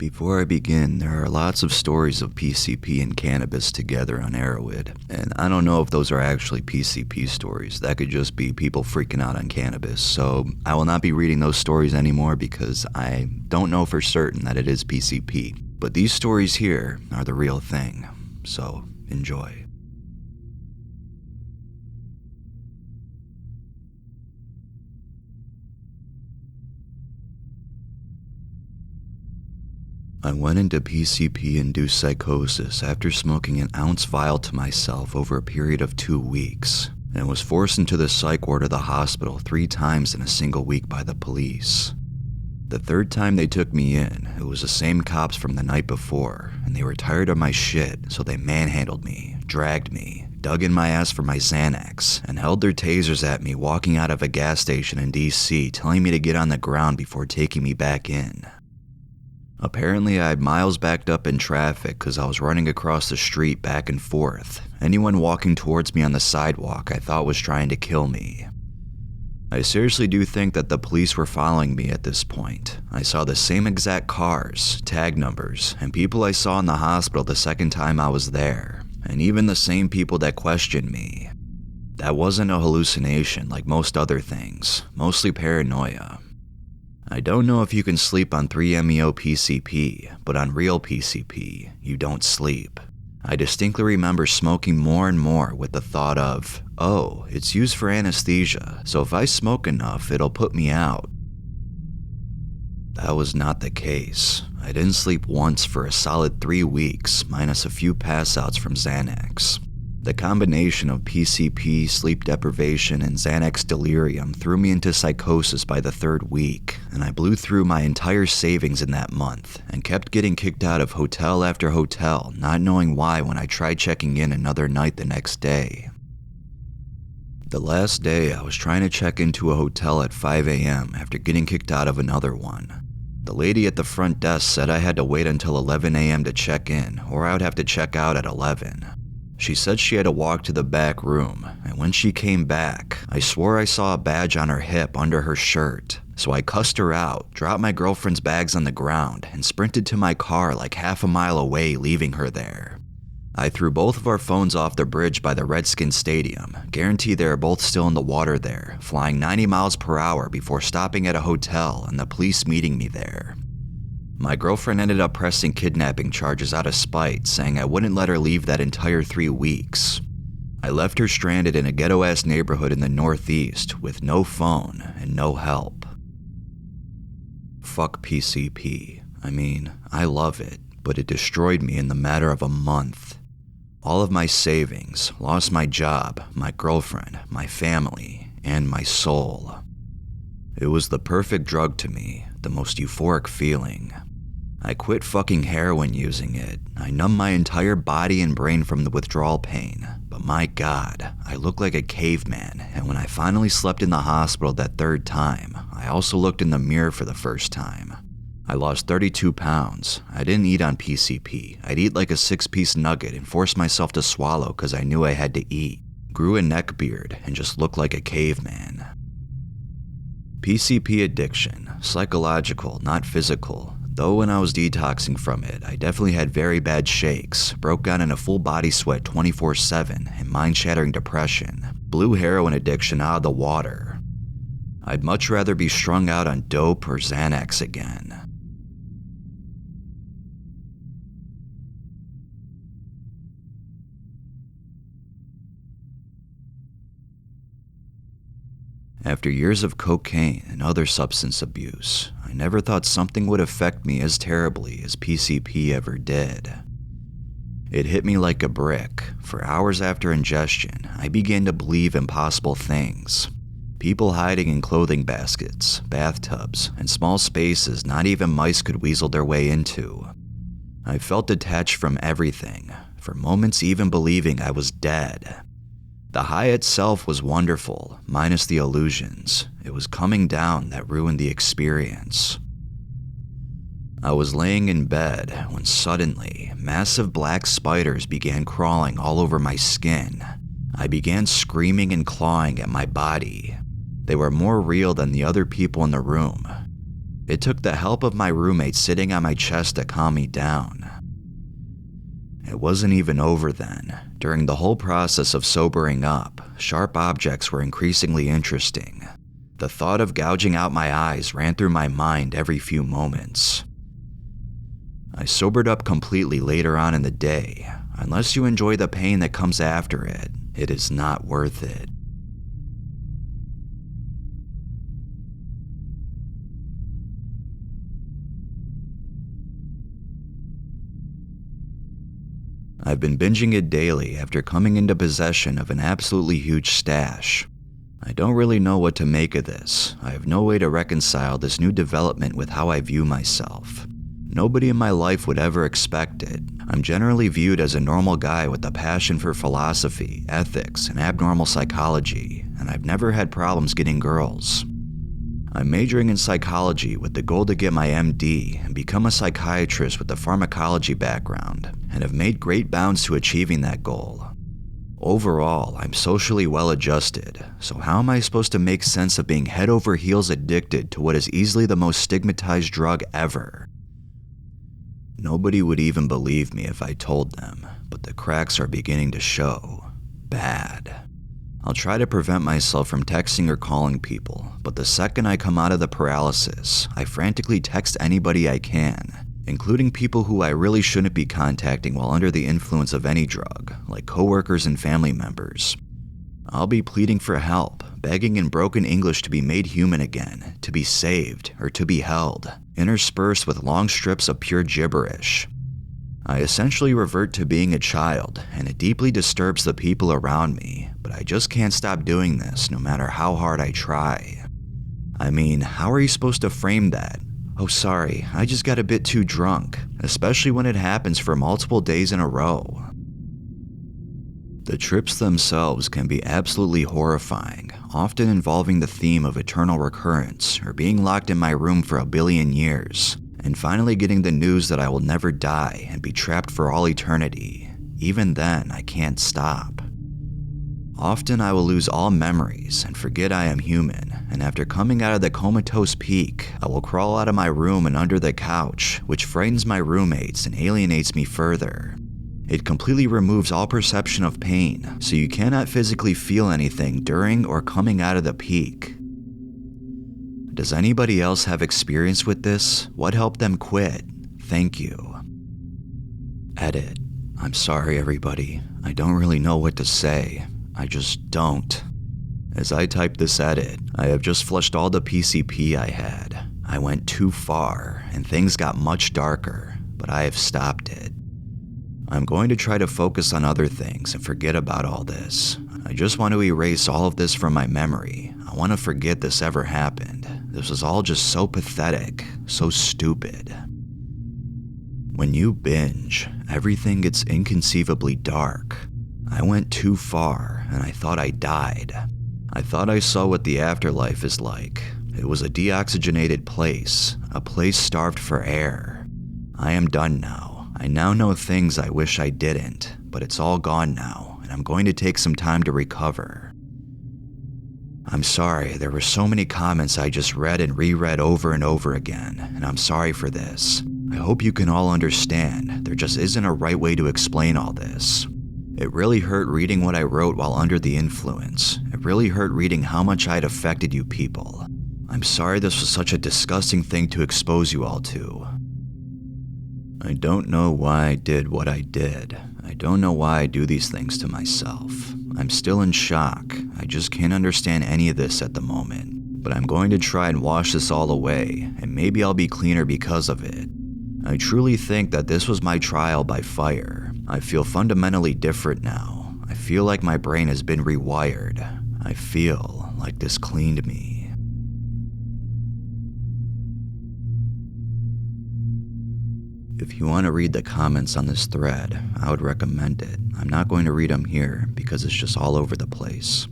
Before I begin, there are lots of stories of PCP and cannabis together on Arrowhead, and I don't know if those are actually PCP stories. That could just be people freaking out on cannabis, so I will not be reading those stories anymore because I don't know for certain that it is PCP. But these stories here are the real thing, so enjoy. I went into PCP-induced psychosis after smoking an ounce vial to myself over a period of 2 weeks, and was forced into the psych ward of the hospital 3 times in a single week by the police. The third time they took me in, it was the same cops from the night before, and they were tired of my shit, so they manhandled me, dragged me, dug in my ass for my Xanax, and held their tasers at me walking out of a gas station in DC, telling me to get on the ground before taking me back in. Apparently, I had miles backed up in traffic because I was running across the street back and forth. Anyone walking towards me on the sidewalk I thought was trying to kill me. I seriously do think that the police were following me at this point. I saw the same exact cars, tag numbers, and people I saw in the hospital the second time I was there, and even the same people that questioned me. That wasn't a hallucination like most other things, mostly paranoia. I don't know if you can sleep on 3-MeO PCP, but on real PCP, you don't sleep. I distinctly remember smoking more and more with the thought of, oh, it's used for anesthesia, so if I smoke enough, it'll put me out. That was not the case. I didn't sleep once for a solid 3 weeks, minus a few pass-outs from Xanax. The combination of PCP, sleep deprivation, and Xanax delirium threw me into psychosis by the 3rd week, and I blew through my entire savings in that month, and kept getting kicked out of hotel after hotel, not knowing why when I tried checking in another night the next day. The last day, I was trying to check into a hotel at 5 a.m. after getting kicked out of another one. The lady at the front desk said I had to wait until 11 a.m. to check in, or I would have to check out at 11. She said she had to walk to the back room, and when she came back, I swore I saw a badge on her hip under her shirt. So I cussed her out, dropped my girlfriend's bags on the ground, and sprinted to my car like half a mile away, leaving her there. I threw both of our phones off the bridge by the Redskins Stadium, guarantee they are both still in the water there, flying 90 miles per hour before stopping at a hotel and the police meeting me there. My girlfriend ended up pressing kidnapping charges out of spite, saying I wouldn't let her leave that entire 3 weeks. I left her stranded in a ghetto-ass neighborhood in the Northeast with no phone and no help. Fuck PCP. I mean, I love it, but it destroyed me in the matter of a month. All of my savings, lost my job, my girlfriend, my family, and my soul. It was the perfect drug to me, the most euphoric feeling. I quit fucking heroin using it. I numbed my entire body and brain from the withdrawal pain. But my God, I looked like a caveman, and when I finally slept in the hospital that 3rd time, I also looked in the mirror for the first time. I lost 32 pounds. I didn't eat on PCP. I'd eat like a 6-piece nugget and force myself to swallow because I knew I had to eat. Grew a neck beard and just looked like a caveman. PCP addiction, psychological, not physical. Though when I was detoxing from it, I definitely had very bad shakes, broke down in a full body sweat 24/7, and mind-shattering depression. Blew heroin addiction out of the water. I'd much rather be strung out on dope or Xanax again. After years of cocaine and other substance abuse, I never thought something would affect me as terribly as PCP ever did. It hit me like a brick. For hours after ingestion, I began to believe impossible things. People hiding in clothing baskets, bathtubs, and small spaces not even mice could weasel their way into. I felt detached from everything, for moments even believing I was dead. The high itself was wonderful, minus the illusions. It was coming down that ruined the experience. I was laying in bed when suddenly, massive black spiders began crawling all over my skin. I began screaming and clawing at my body. They were more real than the other people in the room. It took the help of my roommate sitting on my chest to calm me down. It wasn't even over then. During the whole process of sobering up, sharp objects were increasingly interesting. The thought of gouging out my eyes ran through my mind every few moments. I sobered up completely later on in the day. Unless you enjoy the pain that comes after it, it is not worth it. I've been binging it daily after coming into possession of an absolutely huge stash. I don't really know what to make of this. I have no way to reconcile this new development with how I view myself. Nobody in my life would ever expect it. I'm generally viewed as a normal guy with a passion for philosophy, ethics, and abnormal psychology, and I've never had problems getting girls. I'm majoring in psychology with the goal to get my MD and become a psychiatrist with a pharmacology background, and have made great bounds to achieving that goal. Overall, I'm socially well adjusted, so how am I supposed to make sense of being head over heels addicted to what is easily the most stigmatized drug ever? Nobody would even believe me if I told them, but the cracks are beginning to show. Bad. I'll try to prevent myself from texting or calling people, but the second I come out of the paralysis, I frantically text anybody I can, including people who I really shouldn't be contacting while under the influence of any drug, like coworkers and family members. I'll be pleading for help, begging in broken English to be made human again, to be saved, or to be held, interspersed with long strips of pure gibberish. I essentially revert to being a child, and it deeply disturbs the people around me, but I just can't stop doing this no matter how hard I try. I mean, how are you supposed to frame that? Oh sorry, I just got a bit too drunk, especially when it happens for multiple days in a row. The trips themselves can be absolutely horrifying, often involving the theme of eternal recurrence or being locked in my room for a billion years, and finally getting the news that I will never die and be trapped for all eternity. Even then, I can't stop. Often I will lose all memories and forget I am human, and after coming out of the comatose peak, I will crawl out of my room and under the couch, which frightens my roommates and alienates me further. It completely removes all perception of pain, so you cannot physically feel anything during or coming out of the peak. Does anybody else have experience with this? What helped them quit? Thank you. Edit. I'm sorry, everybody. I don't really know what to say. I just don't. As I type this edit, I have just flushed all the PCP I had. I went too far, and things got much darker, but I have stopped it. I'm going to try to focus on other things and forget about all this. I just want to erase all of this from my memory. I want to forget this ever happened. This was all just so pathetic, so stupid. When you binge, everything gets inconceivably dark. I went too far, and I thought I died. I thought I saw what the afterlife is like. It was a deoxygenated place, a place starved for air. I am done now. I now know things I wish I didn't, but it's all gone now, and I'm going to take some time to recover. I'm sorry, there were so many comments I just read and reread over and over again, and I'm sorry for this. I hope you can all understand, there just isn't a right way to explain all this. It really hurt reading what I wrote while under the influence. It really hurt reading how much I had affected you people. I'm sorry this was such a disgusting thing to expose you all to. I don't know why I did what I did. I don't know why I do these things to myself. I'm still in shock. I just can't understand any of this at the moment. But I'm going to try and wash this all away, and maybe I'll be cleaner because of it. I truly think that this was my trial by fire. I feel fundamentally different now. I feel like my brain has been rewired. I feel like this cleaned me. If you want to read the comments on this thread, I would recommend it. I'm not going to read them here because it's just all over the place.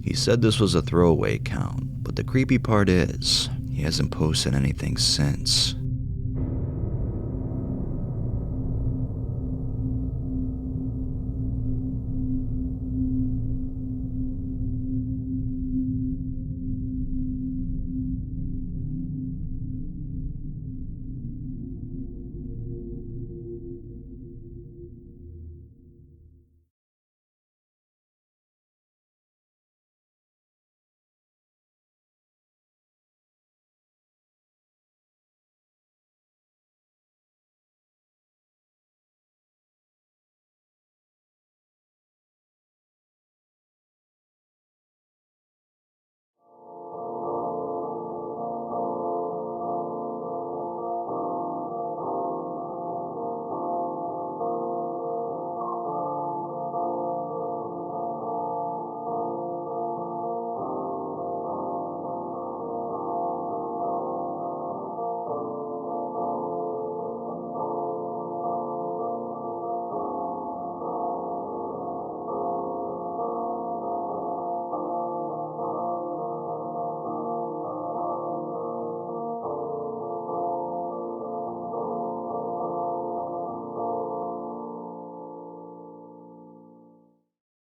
He said this was a throwaway account, but the creepy part is, he hasn't posted anything since.